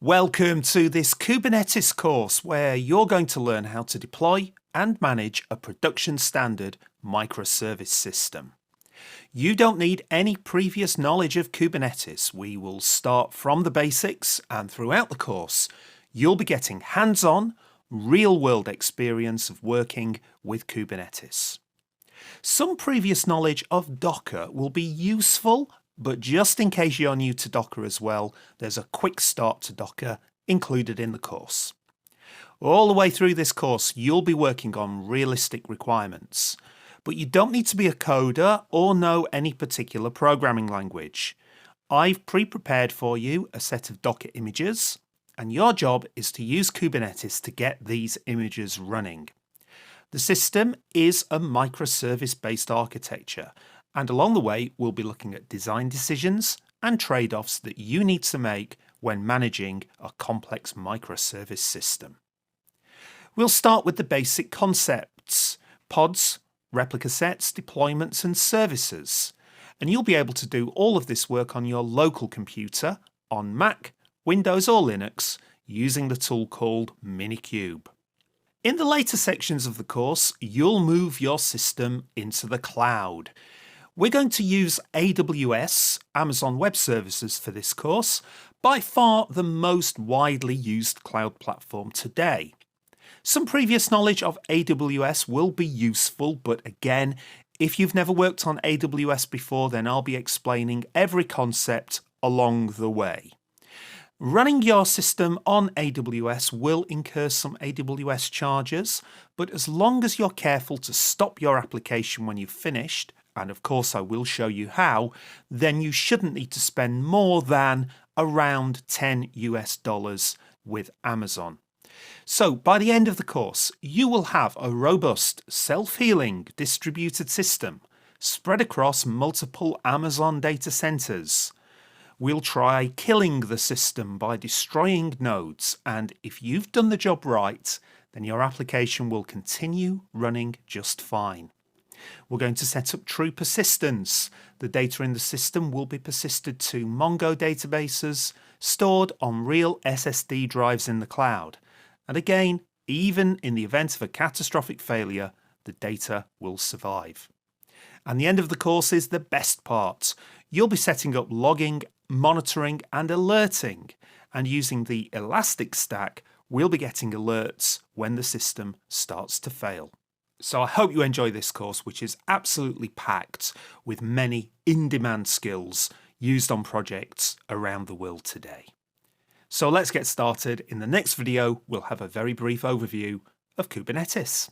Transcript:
Welcome to this Kubernetes course where you're going to learn how to deploy and manage a production standard microservice system. You don't need any previous knowledge of Kubernetes. We will start from the basics, and throughout the course you'll be getting hands-on, real-world experience of working with Kubernetes. Some previous knowledge of Docker will be useful, but just in case you're new to Docker as well, there's a quick start to Docker included in the course. All the way through this course, you'll be working on realistic requirements, but you don't need to be a coder or know any particular programming language. I've pre-prepared for you a set of Docker images, and your job is to use Kubernetes to get these images running. The system is a microservice-based architecture, and along the way we'll be looking at design decisions and trade-offs that you need to make when managing a complex microservice system. We'll start with the basic concepts: pods, replica sets, deployments and services. And you'll be able to do all of this work on your local computer, on Mac, Windows or Linux, using the tool called Minikube. In the later sections of the course, you'll move your system into the cloud. We're going to use AWS, Amazon Web Services, for this course, by far the most widely used cloud platform today. Some previous knowledge of AWS will be useful, but again, if you've never worked on AWS before, then I'll be explaining every concept along the way. Running your system on AWS will incur some AWS charges, but as long as you're careful to stop your application when you've finished, and of course I will show you how, then you shouldn't need to spend more than around $10 with Amazon. So by the end of the course, you will have a robust, self-healing distributed system spread across multiple Amazon data centers. We'll try killing the system by destroying nodes, and if you've done the job right, then your application will continue running just fine. We're going to set up true persistence. The data in the system will be persisted to Mongo databases stored on real SSD drives in the cloud. And again, even in the event of a catastrophic failure, the data will survive. And the end of the course is the best part. You'll be setting up logging, monitoring and alerting, and using the ElasticStack, we'll be getting alerts when the system starts to fail. So I hope you enjoy this course, which is absolutely packed with many in-demand skills used on projects around the world today. So let's get started. In the next video, we'll have a very brief overview of Kubernetes.